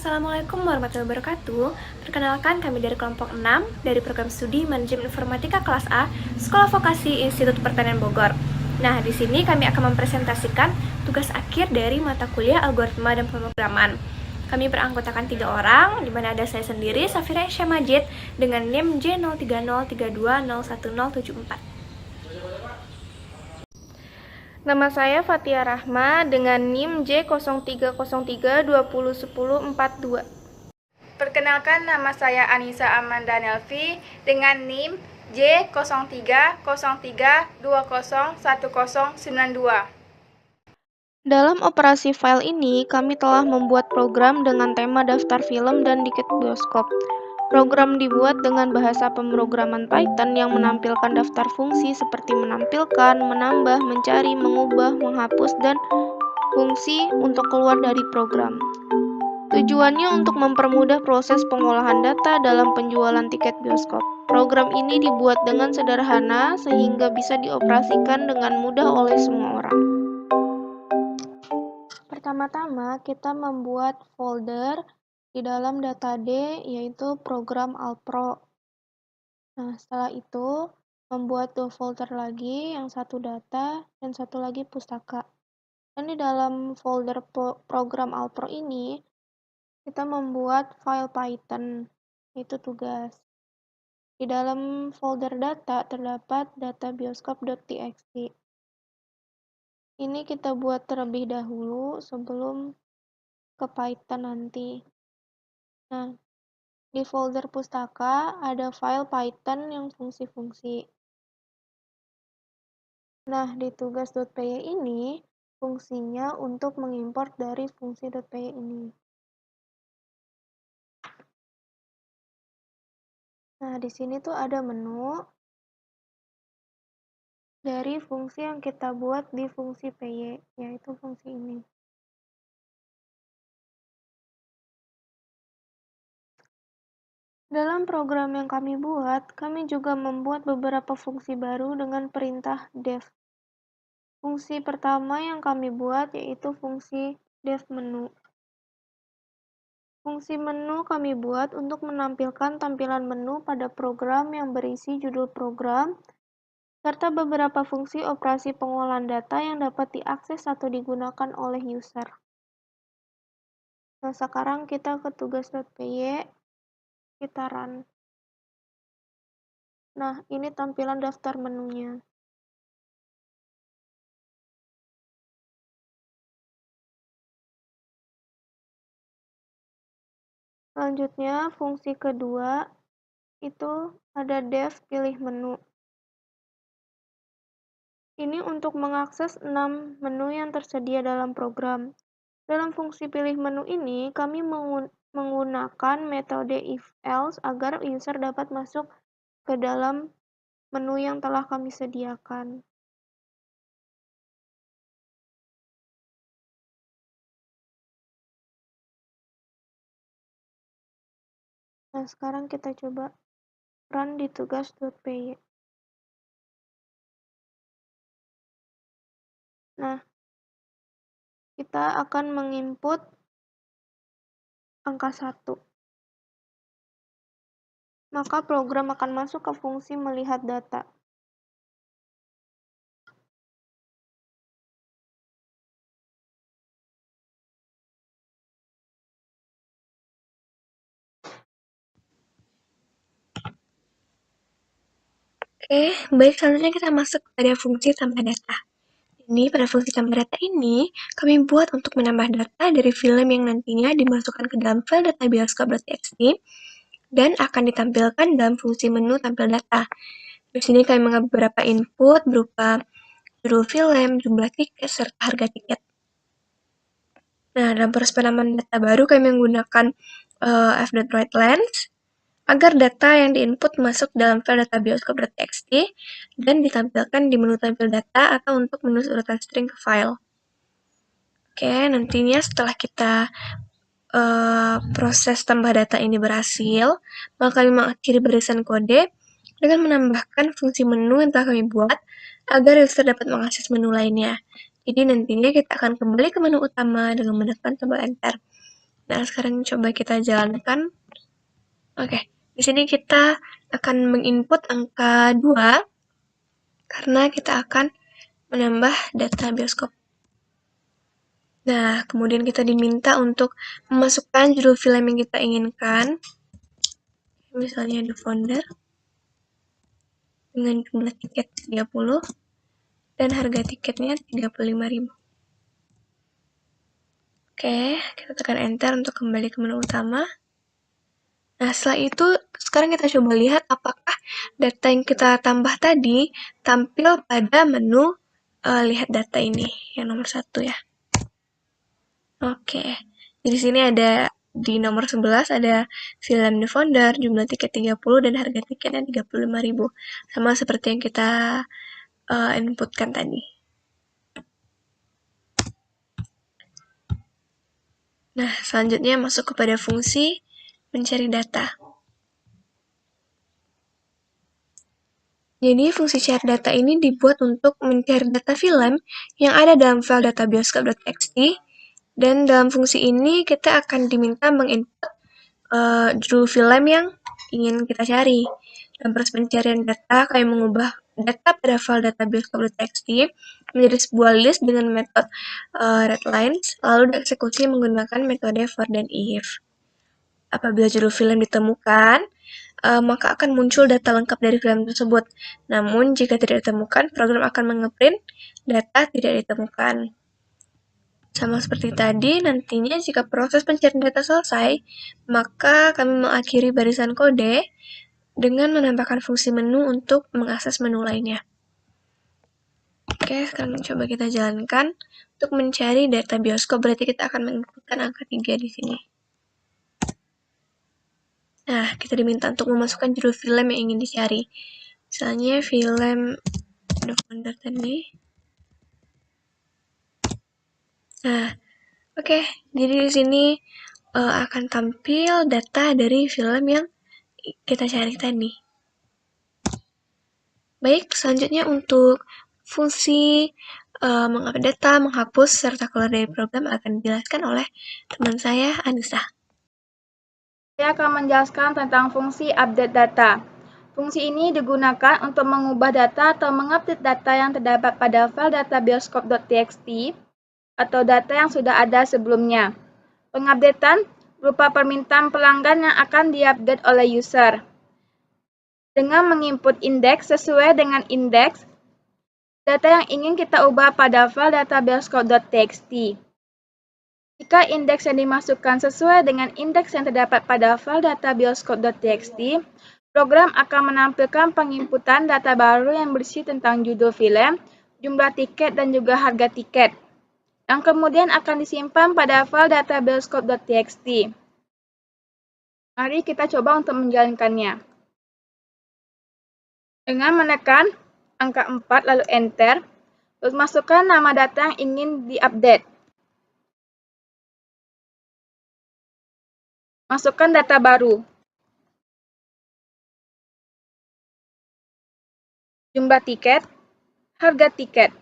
Assalamualaikum warahmatullahi wabarakatuh. Perkenalkan, kami dari kelompok 6 dari program studi Manajemen Informatika kelas A, Sekolah Vokasi Institut Pertanian Bogor. Nah, di sini kami akan mempresentasikan tugas akhir dari mata kuliah Algoritma dan Pemrograman. Kami beranggotakan 3 orang, di mana ada saya sendiri, Safira Aisyah Majid, dengan NIM J0303201074. Nama saya Fatia Rahma dengan NIM J0303201042. Perkenalkan, nama saya Anissa Amanda Nelvi dengan NIM J0303201092. Dalam operasi file ini, kami telah membuat program dengan tema daftar film dan tiket bioskop. Program dibuat dengan bahasa pemrograman Python yang menampilkan daftar fungsi seperti menampilkan, menambah, mencari, mengubah, menghapus, dan fungsi untuk keluar dari program. Tujuannya untuk mempermudah proses pengolahan data dalam penjualan tiket bioskop. Program ini dibuat dengan sederhana sehingga bisa dioperasikan dengan mudah oleh semua orang. Pertama-tama, kita membuat folder di dalam data D, yaitu program Alpro. Nah, setelah itu, membuat 2 folder lagi, yang satu data dan satu lagi pustaka. Dan di dalam folder program Alpro ini, kita membuat file Python, yaitu tugas. Di dalam folder data terdapat data bioskop.txt. Ini kita buat terlebih dahulu sebelum ke Python nanti. Nah, di folder pustaka ada file Python yang fungsi-fungsi. Nah, di tugas.py ini fungsinya untuk mengimport dari fungsi.py ini. Nah, di sini tuh ada menu dari fungsi yang kita buat di fungsi py, yaitu fungsi ini. Dalam program yang kami buat, kami juga membuat beberapa fungsi baru dengan perintah def. Fungsi pertama yang kami buat yaitu fungsi def menu. Fungsi menu kami buat untuk menampilkan tampilan menu pada program yang berisi judul program, serta beberapa fungsi operasi pengolahan data yang dapat diakses atau digunakan oleh user. Nah, sekarang kita ke tugas.py, kita run. Nah, ini tampilan daftar menunya. Selanjutnya, fungsi kedua itu ada def pilih menu. Ini untuk mengakses 6 menu yang tersedia dalam program. Dalam fungsi pilih menu ini, kami menggunakan metode if-else agar user dapat masuk ke dalam menu yang telah kami sediakan. Nah, sekarang kita coba run di tugas.py. Nah, kita akan menginput angka 1. Maka program akan masuk ke fungsi melihat data. Oke, baik, selanjutnya kita masuk pada fungsi tambah data. Ini pada fungsi tambah data ini, kami buat untuk menambah data dari film yang nantinya dimasukkan ke dalam file data bioskop.txt dan akan ditampilkan dalam fungsi menu tampil data. Di sini kami mengambil beberapa input berupa judul film, jumlah tiket, serta harga tiket. Nah, dalam proses penambahan data baru kami menggunakan f.writelength agar data yang diinput masuk dalam file data bioskop.txt dan ditampilkan di menu tampil data atau untuk menulis urutan string ke file. Oke, nantinya setelah kita proses tambah data ini berhasil, maka kami mengakhiri barisan kode dengan menambahkan fungsi menu yang telah kami buat agar user dapat mengakses menu lainnya. Jadi nantinya kita akan kembali ke menu utama dengan menekan tombol enter. Nah, sekarang coba kita jalankan. Oke, di sini kita akan menginput angka 2 karena kita akan menambah data bioskop. Nah, kemudian kita diminta untuk memasukkan judul film yang kita inginkan. Misalnya The Founder dengan jumlah tiket 30 dan harga tiketnya 35.000. Oke, kita tekan enter untuk kembali ke menu utama. Nah, setelah itu, sekarang kita coba lihat apakah data yang kita tambah tadi tampil pada menu lihat data ini, yang nomor 1 ya. Oke, di sini ada di nomor 11 ada film The Founder, jumlah tiket 30 dan harga tiketnya 35.000. Sama seperti yang kita inputkan tadi. Nah, selanjutnya masuk kepada fungsi mencari data. Jadi, fungsi cari data ini dibuat untuk mencari data film yang ada dalam file data bioskop.txt, dan dalam fungsi ini kita akan diminta menginput judul film yang ingin kita cari. Dalam proses pencarian data, kami mengubah data pada file data bioskop.txt menjadi sebuah list dengan metode readlines, lalu dieksekusi menggunakan metode for dan if. Apabila judul film ditemukan, maka akan muncul data lengkap dari film tersebut. Namun, jika tidak ditemukan, program akan mengeprint data tidak ditemukan. Sama seperti tadi, nantinya jika proses pencarian data selesai, maka kami mengakhiri barisan kode dengan menambahkan fungsi menu untuk mengakses menu lainnya. Oke, sekarang coba kita jalankan. Untuk mencari data bioskop, berarti kita akan menginputkan angka 3 di sini. Nah, kita diminta untuk memasukkan judul film yang ingin dicari. Misalnya film The Founder tadi. Nah, oke. Jadi di sini akan tampil data dari film yang kita cari tadi. Baik, selanjutnya untuk fungsi mengupdate data, menghapus, serta keluar dari program akan dijelaskan oleh teman saya, Anissa. Saya akan menjelaskan tentang fungsi update data. Fungsi ini digunakan untuk mengubah data atau mengupdate data yang terdapat pada file data bioskop.txt atau data yang sudah ada sebelumnya. Pengupdatean berupa permintaan pelanggan yang akan diupdate oleh user. Dengan menginput indeks sesuai dengan indeks data yang ingin kita ubah pada file data bioskop.txt. Jika indeks yang dimasukkan sesuai dengan indeks yang terdapat pada file data bioskop.txt, program akan menampilkan penginputan data baru yang berisi tentang judul film, jumlah tiket, dan juga harga tiket, yang kemudian akan disimpan pada file data bioskop.txt. Mari kita coba untuk menjalankannya. Dengan menekan angka 4 lalu Enter, terus masukkan nama data yang ingin diupdate. Masukkan data baru. Jumlah tiket, harga tiket.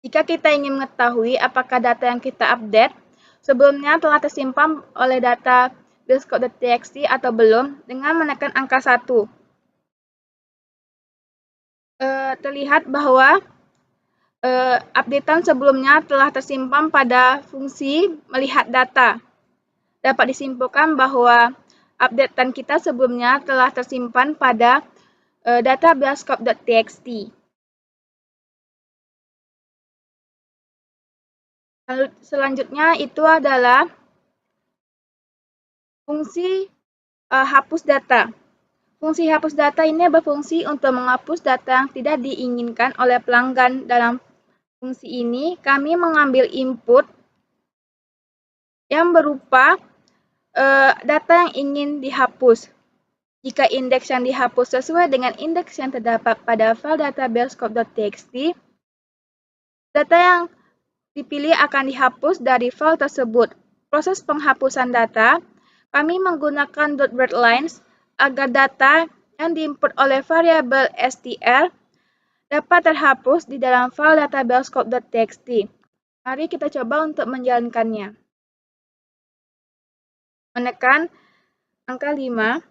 Jika kita ingin mengetahui apakah data yang kita update sebelumnya telah tersimpan oleh data bioskop.txt atau belum, dengan menekan angka 1. Terlihat bahwa updatean sebelumnya telah tersimpan pada fungsi melihat data. Dapat disimpulkan bahwa updatean kita sebelumnya telah tersimpan pada data bioskop.txt. Lalu selanjutnya itu adalah fungsi hapus data. Fungsi hapus data ini berfungsi untuk menghapus data yang tidak diinginkan oleh pelanggan. Dalam fungsi ini, kami mengambil input yang berupa data yang ingin dihapus. Jika indeks yang dihapus sesuai dengan indeks yang terdapat pada file data bioskop.txt, data yang dipilih akan dihapus dari file tersebut. Proses penghapusan data, kami menggunakan .readlines agar data yang diinput oleh variabel str dapat terhapus di dalam file data bioskop.txt. Mari kita coba untuk menjalankannya. Menekan angka 5,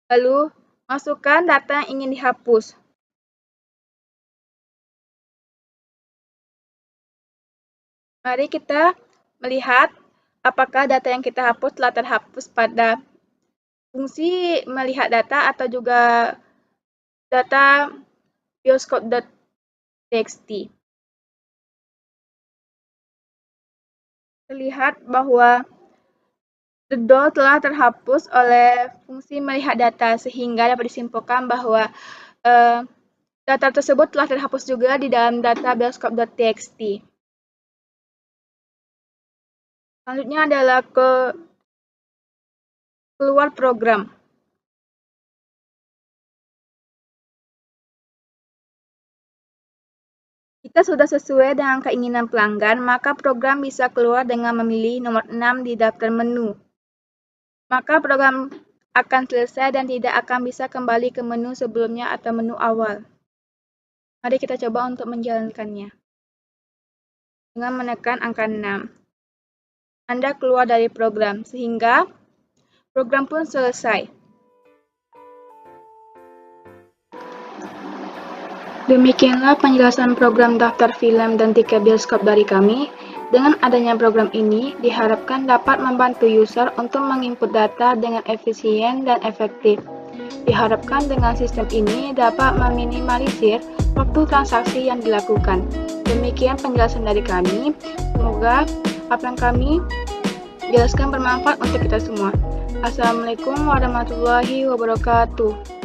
lalu masukkan data yang ingin dihapus. Mari kita melihat apakah data yang kita hapus telah terhapus pada fungsi melihat data atau juga data bioskop.txt. Terlihat bahwa Dodol telah terhapus oleh fungsi melihat data, sehingga dapat disimpulkan bahwa data tersebut telah terhapus juga di dalam data bioskop.txt. Selanjutnya adalah keluar program. Jika sudah sesuai dengan keinginan pelanggan, maka program bisa keluar dengan memilih nomor 6 di daftar menu. Maka program akan selesai dan tidak akan bisa kembali ke menu sebelumnya atau menu awal. Mari kita coba untuk menjalankannya. Dengan menekan angka 6. Anda keluar dari program, sehingga program pun selesai. Demikianlah penjelasan program daftar film dan tiket bioskop dari kami. Dengan adanya program ini, diharapkan dapat membantu user untuk menginput data dengan efisien dan efektif. Diharapkan dengan sistem ini dapat meminimalisir waktu transaksi yang dilakukan. Demikian penjelasan dari kami. Semoga apa yang kami jelaskan bermanfaat untuk kita semua. Assalamualaikum warahmatullahi wabarakatuh.